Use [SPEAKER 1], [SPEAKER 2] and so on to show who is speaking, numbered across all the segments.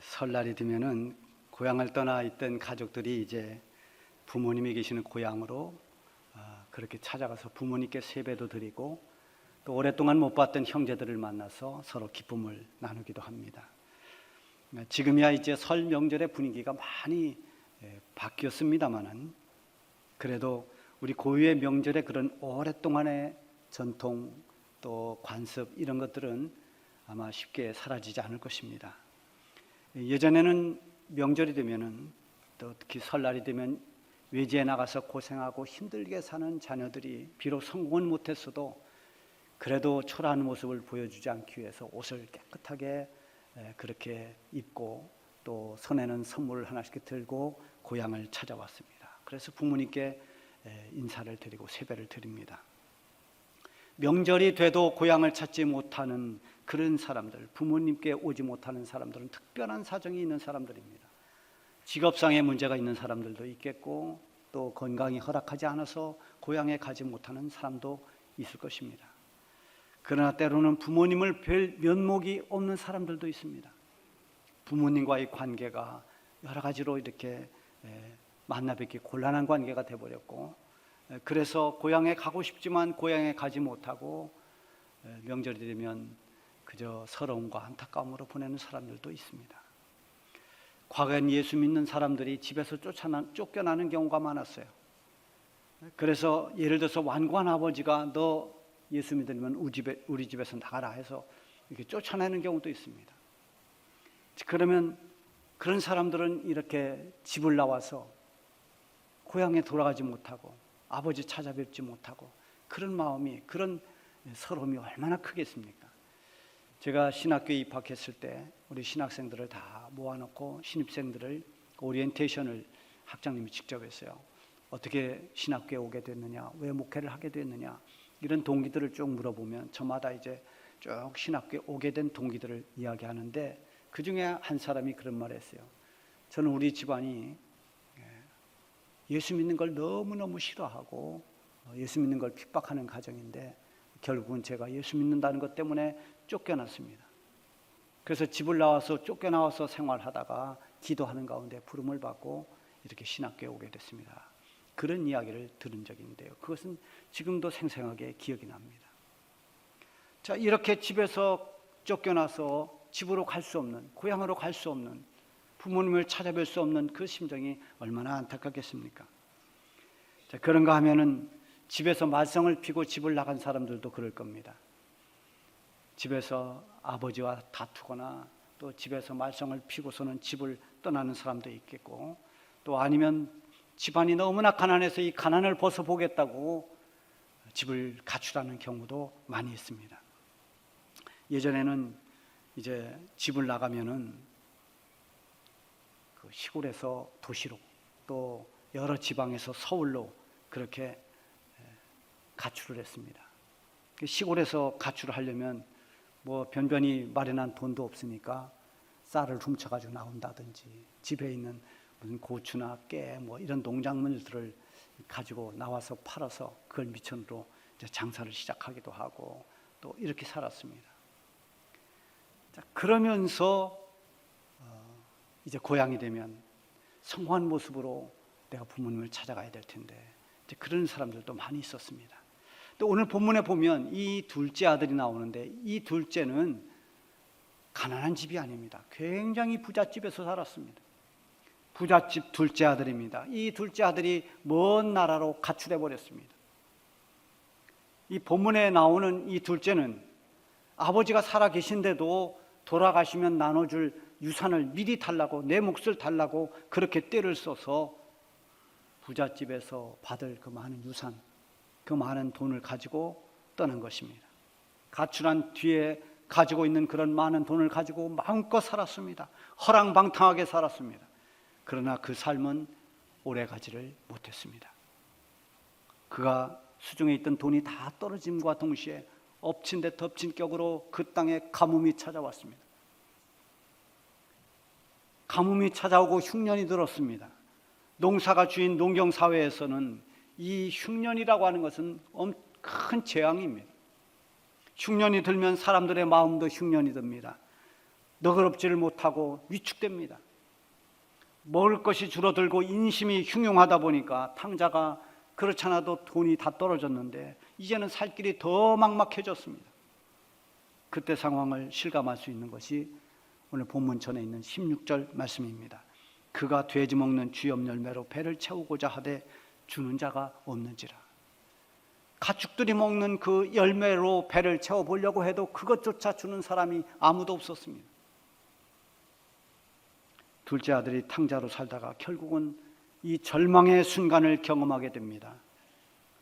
[SPEAKER 1] 설날이 되면은 고향을 떠나 있던 가족들이 이제 부모님이 계시는 고향으로 그렇게 찾아가서 부모님께 세배도 드리고 또 오랫동안 못 봤던 형제들을 만나서 서로 기쁨을 나누기도 합니다. 지금이야 이제 설 명절의 분위기가 많이 바뀌었습니다마는 그래도 우리 고유의 명절의 그런 오랫동안의 전통 또 관습 이런 것들은 아마 쉽게 사라지지 않을 것입니다. 예전에는 명절이 되면은 또 특히 설날이 되면 외지에 나가서 고생하고 힘들게 사는 자녀들이 비록 성공은 못했어도 그래도 초라한 모습을 보여주지 않기 위해서 옷을 깨끗하게 그렇게 입고 또 손에는 선물을 하나씩 들고 고향을 찾아왔습니다. 그래서 부모님께 인사를 드리고 세배를 드립니다. 명절이 돼도 고향을 찾지 못하는 그런 사람들, 부모님께 오지 못하는 사람들은 특별한 사정이 있는 사람들입니다. 직업상의 문제가 있는 사람들도 있겠고 또 건강이 허락하지 않아서 고향에 가지 못하는 사람도 있을 것입니다. 그러나 때로는 부모님을 뵐 면목이 없는 사람들도 있습니다. 부모님과의 관계가 여러 가지로 이렇게 만나 뵙기 곤란한 관계가 되어버렸고 그래서 고향에 가고 싶지만 고향에 가지 못하고 명절이 되면 그저 서러움과 안타까움으로 보내는 사람들도 있습니다. 과거엔 예수 믿는 사람들이 집에서 쫓겨나는 경우가 많았어요. 그래서 예를 들어서 완고한 아버지가 너 예수 믿으면 우리 집에서 나가라 해서 이렇게 쫓아내는 경우도 있습니다. 그러면 그런 사람들은 이렇게 집을 나와서 고향에 돌아가지 못하고 아버지 찾아뵙지 못하고 그런 마음이 그런 서러움이 얼마나 크겠습니까? 제가 신학교에 입학했을 때 우리 신학생들을 다 모아놓고 신입생들을 오리엔테이션을 학장님이 직접 했어요. 어떻게 신학교에 오게 됐느냐, 왜 목회를 하게 됐느냐 이런 동기들을 쭉 물어보면 저마다 이제 쭉 신학교에 오게 된 동기들을 이야기하는데 그 중에 한 사람이 그런 말을 했어요. 저는 우리 집안이 예수 믿는 걸 너무너무 싫어하고 예수 믿는 걸 핍박하는 가정인데 결국은 제가 예수 믿는다는 것 때문에 쫓겨났습니다. 그래서 집을 나와서 쫓겨나와서 생활하다가 기도하는 가운데 부름을 받고 이렇게 신학교에 오게 됐습니다. 그런 이야기를 들은 적이 있는데요. 그것은 지금도 생생하게 기억이 납니다. 자, 이렇게 집에서 쫓겨나서 집으로 갈 수 없는, 고향으로 갈 수 없는, 부모님을 찾아뵐 수 없는 그 심정이 얼마나 안타깝겠습니까? 자, 그런가 하면은 집에서 말썽을 피고 집을 나간 사람들도 그럴 겁니다. 집에서 아버지와 다투거나 또 집에서 말썽을 피고서는 집을 떠나는 사람도 있겠고 또 아니면 집안이 너무나 가난해서 이 가난을 벗어보겠다고 집을 가출하는 경우도 많이 있습니다. 예전에는 이제 집을 나가면은 그 시골에서 도시로 또 여러 지방에서 서울로 그렇게 가출을 했습니다. 시골에서 가출을 하려면 뭐 변변히 마련한 돈도 없으니까 쌀을 훔쳐가지고 나온다든지 집에 있는 무슨 고추나 깨 뭐 이런 농작물들을 가지고 나와서 팔아서 그걸 미천으로 이제 장사를 시작하기도 하고 또 이렇게 살았습니다. 자, 그러면서 이제 고향이 되면 성공한 모습으로 내가 부모님을 찾아가야 될 텐데 이제 그런 사람들도 많이 있었습니다. 또 오늘 본문에 보면 이 둘째 아들이 나오는데 이 둘째는 가난한 집이 아닙니다. 굉장히 부잣집에서 살았습니다. 부잣집 둘째 아들입니다. 이 둘째 아들이 먼 나라로 가출해 버렸습니다. 이 본문에 나오는 이 둘째는 아버지가 살아 계신데도 돌아가시면 나눠줄 유산을 미리 달라고 내 몫을 달라고 그렇게 떼를 써서 부잣집에서 받을 그 많은 유산 그 많은 돈을 가지고 떠난 것입니다. 가출한 뒤에 가지고 있는 그런 많은 돈을 가지고 마음껏 살았습니다. 허랑방탕하게 살았습니다. 그러나 그 삶은 오래가지를 못했습니다. 그가 수중에 있던 돈이 다 떨어짐과 동시에 엎친 데 덮친 격으로 그 땅에 가뭄이 찾아왔습니다. 가뭄이 찾아오고 흉년이 들었습니다. 농사가 주인 농경사회에서는 이 흉년이라고 하는 것은 큰 재앙입니다. 흉년이 들면 사람들의 마음도 흉년이 듭니다. 너그럽지를 못하고 위축됩니다. 먹을 것이 줄어들고 인심이 흉흉하다 보니까 탕자가 그렇지 않아도 돈이 다 떨어졌는데 이제는 살 길이 더 막막해졌습니다. 그때 상황을 실감할 수 있는 것이 오늘 본문 전에 있는 16절 말씀입니다. 그가 돼지 먹는 쥐염 열매로 배를 채우고자 하되 주는 자가 없는지라. 가축들이 먹는 그 열매로 배를 채워보려고 해도 그것조차 주는 사람이 아무도 없었습니다. 둘째 아들이 탕자로 살다가 결국은 이 절망의 순간을 경험하게 됩니다.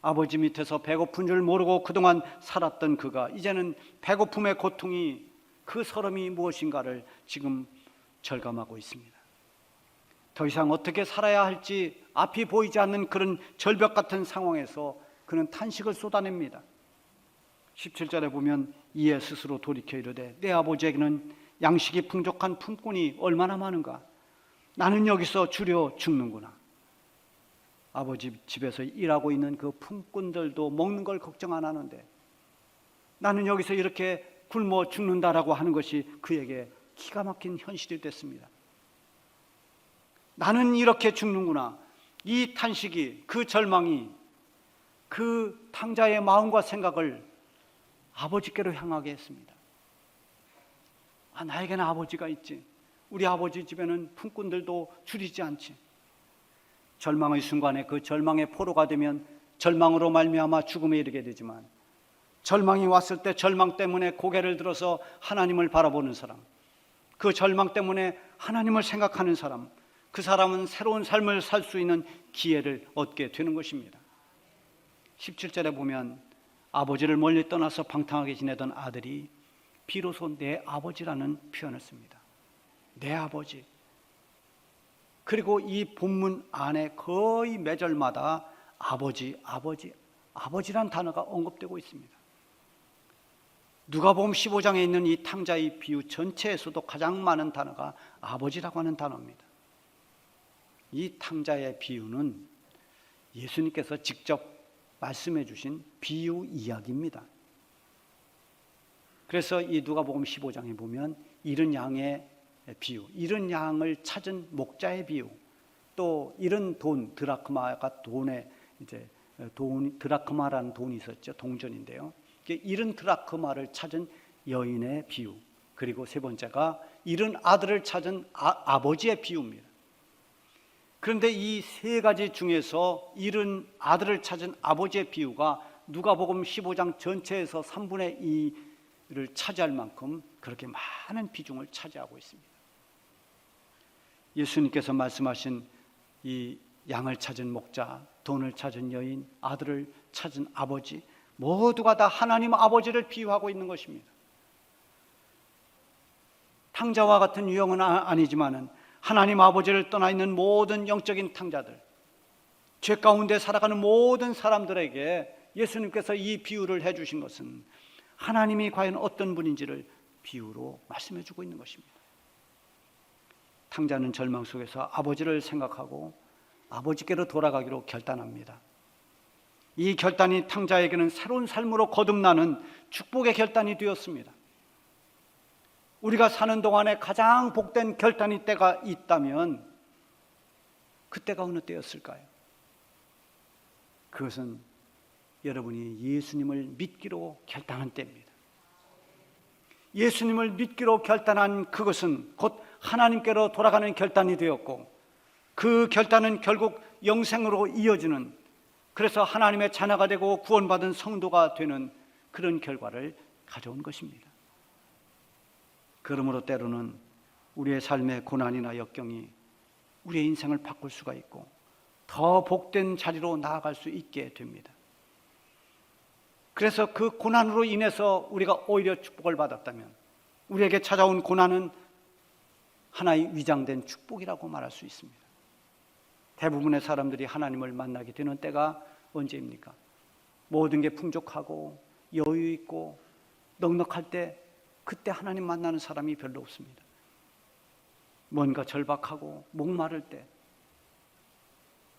[SPEAKER 1] 아버지 밑에서 배고픈 줄 모르고 그동안 살았던 그가 이제는 배고픔의 고통이, 그 서름이 무엇인가를 지금 절감하고 있습니다. 더 이상 어떻게 살아야 할지 앞이 보이지 않는 그런 절벽 같은 상황에서 그는 탄식을 쏟아냅니다. 17절에 보면 이에 스스로 돌이켜 이르되 내 아버지에게는 양식이 풍족한 품꾼이 얼마나 많은가. 나는 여기서 주려 죽는구나. 아버지 집에서 일하고 있는 그 품꾼들도 먹는 걸 걱정 안 하는데 나는 여기서 이렇게 굶어 죽는다라고 하는 것이 그에게 기가 막힌 현실이 됐습니다. 나는 이렇게 죽는구나. 이 탄식이, 그 절망이 그 탕자의 마음과 생각을 아버지께로 향하게 했습니다. 나에게는 아버지가 있지. 우리 아버지 집에는 품꾼들도 줄이지 않지. 절망의 순간에 그 절망의 포로가 되면 절망으로 말미암아 죽음에 이르게 되지만, 절망이 왔을 때 절망 때문에 고개를 들어서 하나님을 바라보는 사람, 그 절망 때문에 하나님을 생각하는 사람, 그 사람은 새로운 삶을 살 수 있는 기회를 얻게 되는 것입니다. 17절에 보면 아버지를 멀리 떠나서 방탕하게 지내던 아들이 비로소 내 아버지라는 표현을 씁니다. 내 아버지. 그리고 이 본문 안에 거의 매 절마다 아버지, 아버지, 아버지란 단어가 언급되고 있습니다. 누가복음 15장에 있는 이 탕자의 비유 전체에서도 가장 많은 단어가 아버지라고 하는 단어입니다. 이 탕자의 비유는 예수님께서 직접 말씀해 주신 비유 이야기입니다. 그래서 이 누가복음 15장에 보면 잃은 양의 비유, 잃은 양을 찾은 목자의 비유, 또 잃은 돈, 드라크마가 돈에 이제 드라크마라는 돈이 있었죠. 동전인데요. 잃은 드라크마를 찾은 여인의 비유, 그리고 세 번째가 잃은 아들을 찾은 아버지의 비유입니다. 그런데 이 세 가지 중에서 잃은 아들을 찾은 아버지의 비유가 누가복음 15장 전체에서 3분의 2를 차지할 만큼 그렇게 많은 비중을 차지하고 있습니다. 예수님께서 말씀하신 이 양을 찾은 목자, 돈을 찾은 여인, 아들을 찾은 아버지, 모두가 다 하나님 아버지를 비유하고 있는 것입니다. 탕자와 같은 유형은 아니지만은 하나님 아버지를 떠나 있는 모든 영적인 탕자들, 죄 가운데 살아가는 모든 사람들에게 예수님께서 이 비유를 해주신 것은 하나님이 과연 어떤 분인지를 비유로 말씀해 주고 있는 것입니다. 탕자는 절망 속에서 아버지를 생각하고 아버지께로 돌아가기로 결단합니다. 이 결단이 탕자에게는 새로운 삶으로 거듭나는 축복의 결단이 되었습니다. 우리가 사는 동안에 가장 복된 결단이 때가 있다면 그때가 어느 때였을까요? 그것은 여러분이 예수님을 믿기로 결단한 때입니다. 예수님을 믿기로 결단한 그것은 곧 하나님께로 돌아가는 결단이 되었고, 그 결단은 결국 영생으로 이어지는, 그래서 하나님의 자녀가 되고 구원받은 성도가 되는 그런 결과를 가져온 것입니다. 그러므로 때로는 우리의 삶의 고난이나 역경이 우리의 인생을 바꿀 수가 있고 더 복된 자리로 나아갈 수 있게 됩니다. 그래서 그 고난으로 인해서 우리가 오히려 축복을 받았다면 우리에게 찾아온 고난은 하나의 위장된 축복이라고 말할 수 있습니다. 대부분의 사람들이 하나님을 만나게 되는 때가 언제입니까? 모든 게 풍족하고 여유 있고 넉넉할 때, 그때 하나님 만나는 사람이 별로 없습니다. 뭔가 절박하고 목마를 때,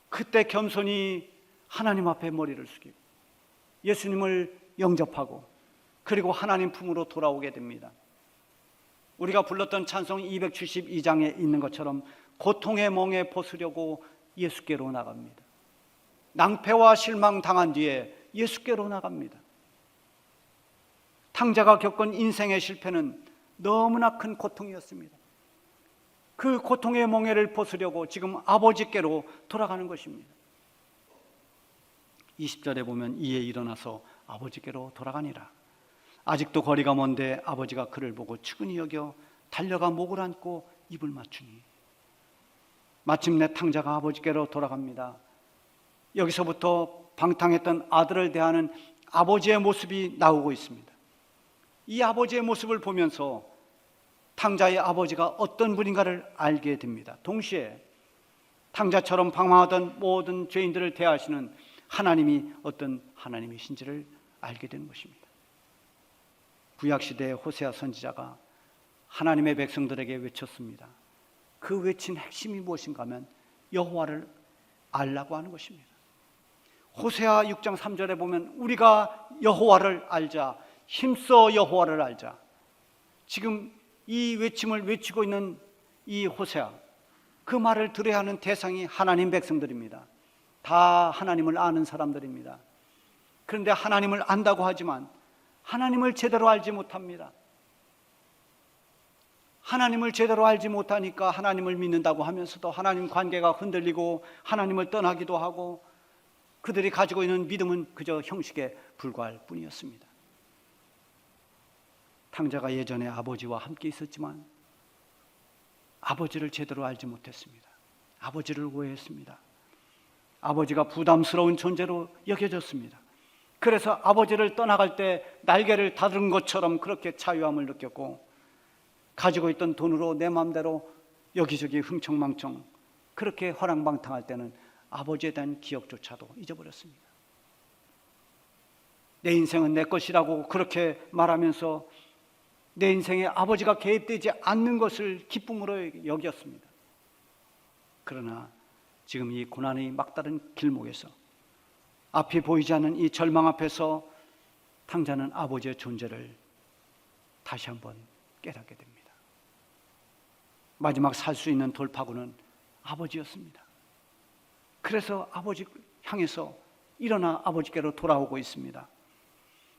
[SPEAKER 1] 그때 겸손히 하나님 앞에 머리를 숙이고 예수님을 영접하고 그리고 하나님 품으로 돌아오게 됩니다. 우리가 불렀던 찬송 272장에 있는 것처럼 고통의 멍에 벗으려고 예수께로 나갑니다. 낭패와 실망 당한 뒤에 예수께로 나갑니다. 탕자가 겪은 인생의 실패는 너무나 큰 고통이었습니다. 그 고통의 멍에를 벗으려고 지금 아버지께로 돌아가는 것입니다. 20절에 보면 이에 일어나서 아버지께로 돌아가니라. 아직도 거리가 먼데 아버지가 그를 보고 측은히 여겨 달려가 목을 안고 입을 맞추니 마침내 탕자가 아버지께로 돌아갑니다. 여기서부터 방탕했던 아들을 대하는 아버지의 모습이 나오고 있습니다. 이 아버지의 모습을 보면서 탕자의 아버지가 어떤 분인가를 알게 됩니다. 동시에 탕자처럼 방황하던 모든 죄인들을 대하시는 하나님이 어떤 하나님이신지를 알게 되는 것입니다. 구약시대의 호세아 선지자가 하나님의 백성들에게 외쳤습니다. 그 외친 핵심이 무엇인가 하면 여호와를 알라고 하는 것입니다. 호세아 6장 3절에 보면 우리가 여호와를 알자, 힘써 여호와를 알자. 지금 이 외침을 외치고 있는 이 호세아, 그 말을 들어야 하는 대상이 하나님 백성들입니다. 다 하나님을 아는 사람들입니다. 그런데 하나님을 안다고 하지만 하나님을 제대로 알지 못합니다. 하나님을 제대로 알지 못하니까 하나님을 믿는다고 하면서도 하나님 관계가 흔들리고 하나님을 떠나기도 하고 그들이 가지고 있는 믿음은 그저 형식에 불과할 뿐이었습니다. 탕자가 예전에 아버지와 함께 있었지만 아버지를 제대로 알지 못했습니다. 아버지를 오해했습니다. 아버지가 부담스러운 존재로 여겨졌습니다. 그래서 아버지를 떠나갈 때 날개를 다른 것처럼 그렇게 자유함을 느꼈고 가지고 있던 돈으로 내 마음대로 여기저기 흥청망청 그렇게 허랑방탕할 때는 아버지에 대한 기억조차도 잊어버렸습니다. 내 인생은 내 것이라고 그렇게 말하면서 내 인생에 아버지가 개입되지 않는 것을 기쁨으로 여겼습니다. 그러나 지금 이 고난의 막다른 길목에서 앞이 보이지 않는 이 절망 앞에서 탕자는 아버지의 존재를 다시 한번 깨닫게 됩니다. 마지막 살 수 있는 돌파구는 아버지였습니다. 그래서 아버지 향해서 일어나 아버지께로 돌아오고 있습니다.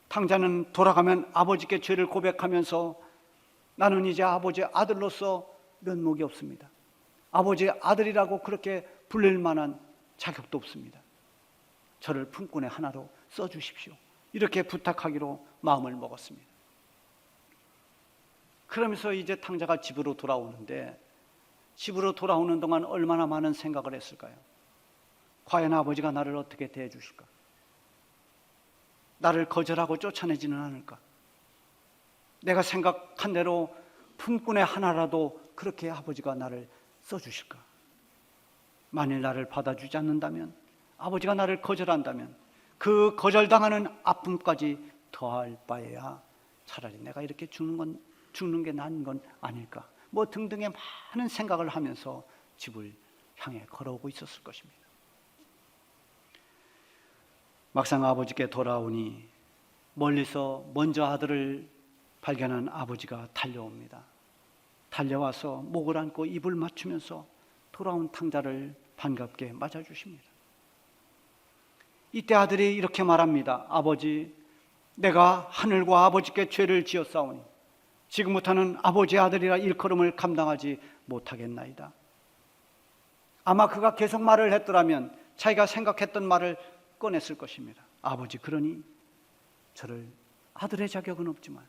[SPEAKER 1] 탕자는 돌아가면 아버지께 죄를 고백하면서 나는 이제 아버지의 아들로서 면목이 없습니다. 아버지의 아들이라고 그렇게 불릴 만한 자격도 없습니다. 저를 품꾼의 하나로 써주십시오. 이렇게 부탁하기로 마음을 먹었습니다. 그러면서 이제 탕자가 집으로 돌아오는데 집으로 돌아오는 동안 얼마나 많은 생각을 했을까요? 과연 아버지가 나를 어떻게 대해 주실까? 나를 거절하고 쫓아내지는 않을까? 내가 생각한 대로 품꾼의 하나라도 그렇게 아버지가 나를 써주실까? 만일 나를 받아주지 않는다면, 아버지가 나를 거절한다면 그 거절당하는 아픔까지 더할 바에야 차라리 내가 이렇게 죽는 게 나은 건 아닐까? 뭐 등등의 많은 생각을 하면서 집을 향해 걸어오고 있었을 것입니다. 막상 아버지께 돌아오니 멀리서 먼저 아들을 발견한 아버지가 달려옵니다. 달려와서 목을 안고 입을 맞추면서 돌아온 탕자를 반갑게 맞아주십니다. 이때 아들이 이렇게 말합니다. 아버지, 내가 하늘과 아버지께 죄를 지었사오니 지금부터는 아버지의 아들이라 일컬음을 감당하지 못하겠나이다. 아마 그가 계속 말을 했더라면 자기가 생각했던 말을 꺼냈을 것입니다. 아버지, 그러니 저를 아들의 자격은 없지만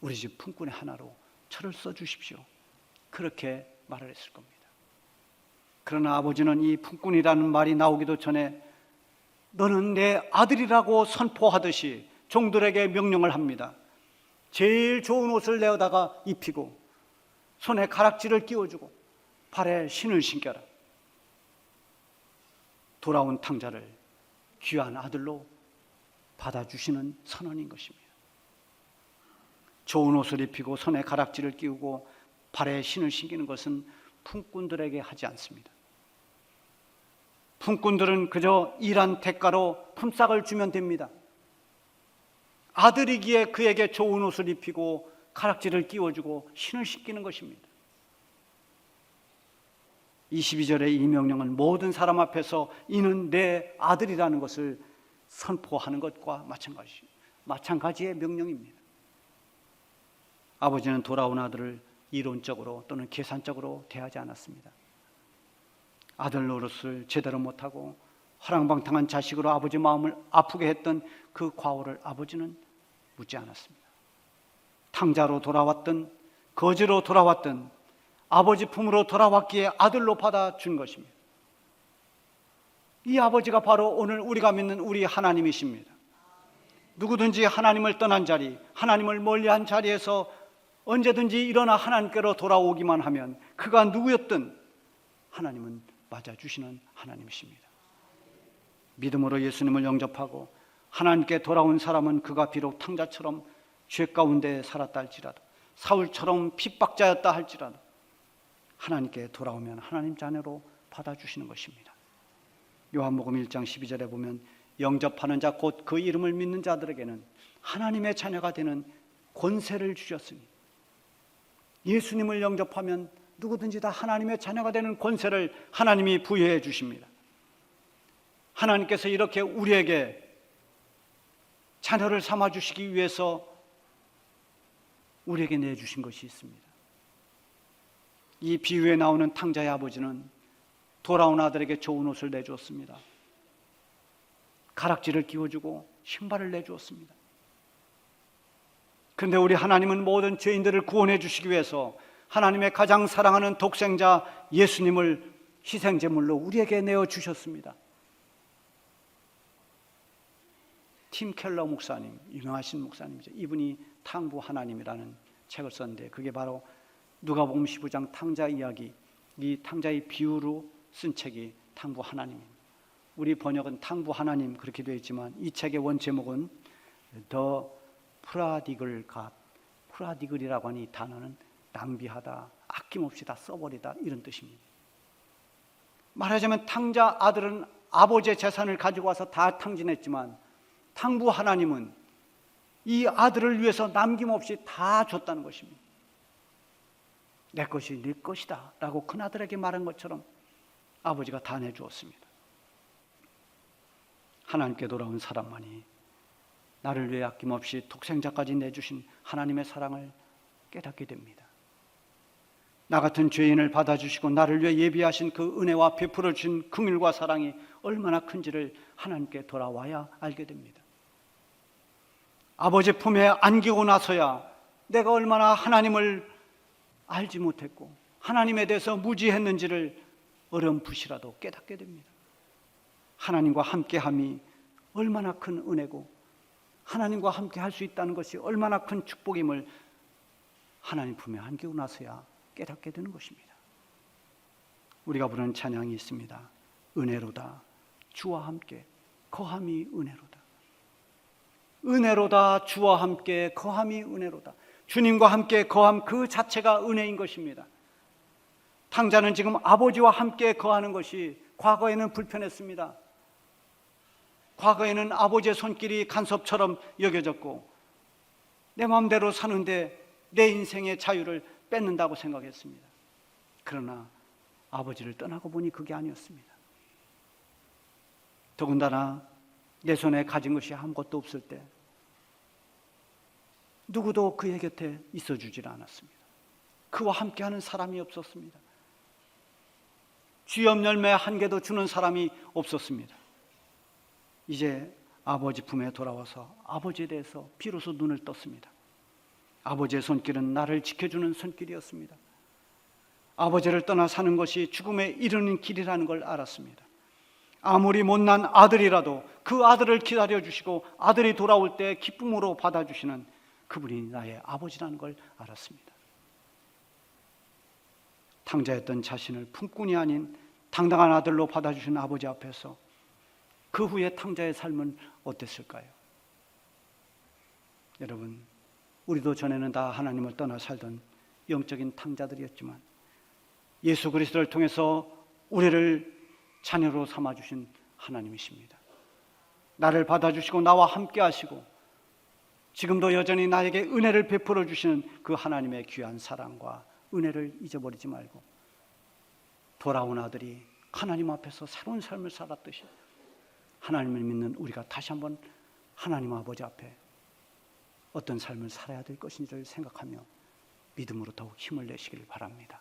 [SPEAKER 1] 우리 집 품꾼의 하나로 저를 써주십시오. 그렇게 말을 했을 겁니다. 그러나 아버지는 이 품꾼이라는 말이 나오기도 전에 너는 내 아들이라고 선포하듯이 종들에게 명령을 합니다. 제일 좋은 옷을 내어다가 입히고 손에 가락지를 끼워주고 발에 신을 신겨라. 돌아온 탕자를 귀한 아들로 받아주시는 선언인 것입니다. 좋은 옷을 입히고 손에 가락지를 끼우고 발에 신을 신기는 것은 품꾼들에게 하지 않습니다. 품꾼들은 그저 일한 대가로 품삯을 주면 됩니다. 아들이기에 그에게 좋은 옷을 입히고 가락지를 끼워주고 신을 씻기는 것입니다. 22절의 이 명령은 모든 사람 앞에서 이는 내 아들이라는 것을 선포하는 것과 마찬가지의 명령입니다. 아버지는 돌아온 아들을 이론적으로 또는 계산적으로 대하지 않았습니다. 아들 노릇을 제대로 못하고 화랑방탕한 자식으로 아버지 마음을 아프게 했던 그 과오를 아버지는 묻지 않았습니다. 탕자로 돌아왔든 거지로 돌아왔든 아버지 품으로 돌아왔기에 아들로 받아준 것입니다. 이 아버지가 바로 오늘 우리가 믿는 우리 하나님이십니다. 누구든지 하나님을 떠난 자리, 하나님을 멀리한 자리에서 언제든지 일어나 하나님께로 돌아오기만 하면 그가 누구였든 하나님은 맞아주시는 하나님이십니다. 믿음으로 예수님을 영접하고 하나님께 돌아온 사람은 그가 비록 탕자처럼 죄 가운데 살았다 할지라도, 사울처럼 핍박자였다 할지라도 하나님께 돌아오면 하나님 자녀로 받아주시는 것입니다. 요한복음 1장 12절에 보면 영접하는 자 곧 그 이름을 믿는 자들에게는 하나님의 자녀가 되는 권세를 주셨으니, 예수님을 영접하면 누구든지 다 하나님의 자녀가 되는 권세를 하나님이 부여해 주십니다. 하나님께서 이렇게 우리에게 자녀를 삼아 주시기 위해서 우리에게 내주신 것이 있습니다. 이 비유에 나오는 탕자의 아버지는 돌아온 아들에게 좋은 옷을 내주었습니다. 가락지를 끼워주고 신발을 내주었습니다. 그런데 우리 하나님은 모든 죄인들을 구원해 주시기 위해서 하나님의 가장 사랑하는 독생자 예수님을 희생제물로 우리에게 내어주셨습니다. 팀 켈러 목사님, 유명하신 목사님이죠. 이분이 탕부 하나님이라는 책을 썼는데 그게 바로 누가복음 15장 탕자 이야기, 이 탕자의 비유로 쓴 책이 탕부 하나님입니다. 우리 번역은 탕부 하나님 그렇게 되어 있지만 이 책의 원제목은 더 프라디글 갓, 프라디글이라고 하는 이 단어는 낭비하다, 아낌없이 다 써버리다 이런 뜻입니다. 말하자면 탕자 아들은 아버지의 재산을 가지고 와서 다 탕진했지만 탕부 하나님은 이 아들을 위해서 남김없이 다 줬다는 것입니다. 내 것이 네 것이다 라고 큰아들에게 말한 것처럼 아버지가 다 내주었습니다. 하나님께 돌아온 사람만이 나를 위해 아낌없이 독생자까지 내주신 하나님의 사랑을 깨닫게 됩니다. 나 같은 죄인을 받아주시고 나를 위해 예비하신 그 은혜와 베풀어 주신 긍휼과 사랑이 얼마나 큰지를 하나님께 돌아와야 알게 됩니다. 아버지 품에 안기고 나서야 내가 얼마나 하나님을 알지 못했고 하나님에 대해서 무지했는지를 어렴풋이라도 깨닫게 됩니다. 하나님과 함께함이 얼마나 큰 은혜고 하나님과 함께 할 수 있다는 것이 얼마나 큰 축복임을 하나님 품에 안기고 나서야 깨닫게 되는 것입니다. 우리가 부르는 찬양이 있습니다. 은혜로다 주와 함께 거함이 은혜로다. 은혜로다 주와 함께 거함이 은혜로다. 주님과 함께 거함 그 자체가 은혜인 것입니다. 탕자는 지금 아버지와 함께 거하는 것이 과거에는 불편했습니다. 과거에는 아버지의 손길이 간섭처럼 여겨졌고 내 마음대로 사는데 내 인생의 자유를 뺏는다고 생각했습니다. 그러나 아버지를 떠나고 보니 그게 아니었습니다. 더군다나 내 손에 가진 것이 아무것도 없을 때 누구도 그의 곁에 있어주질 않았습니다. 그와 함께하는 사람이 없었습니다. 쥐염 열매 한 개도 주는 사람이 없었습니다. 이제 아버지 품에 돌아와서 아버지에 대해서 비로소 눈을 떴습니다. 아버지의 손길은 나를 지켜주는 손길이었습니다. 아버지를 떠나 사는 것이 죽음에 이르는 길이라는 걸 알았습니다. 아무리 못난 아들이라도 그 아들을 기다려주시고 아들이 돌아올 때 기쁨으로 받아주시는 그분이 나의 아버지라는 걸 알았습니다. 탕자였던 자신을 품꾼이 아닌 당당한 아들로 받아주신 아버지 앞에서 그 후에 탕자의 삶은 어땠을까요? 여러분, 우리도 전에는 다 하나님을 떠나 살던 영적인 탕자들이었지만 예수 그리스도를 통해서 우리를 자녀로 삼아주신 하나님이십니다. 나를 받아주시고 나와 함께 하시고 지금도 여전히 나에게 은혜를 베풀어 주시는 그 하나님의 귀한 사랑과 은혜를 잊어버리지 말고 돌아온 아들이 하나님 앞에서 새로운 삶을 살았듯이 하나님을 믿는 우리가 다시 한번 하나님 아버지 앞에 어떤 삶을 살아야 될 것인지를 생각하며 믿음으로 더욱 힘을 내시길 바랍니다.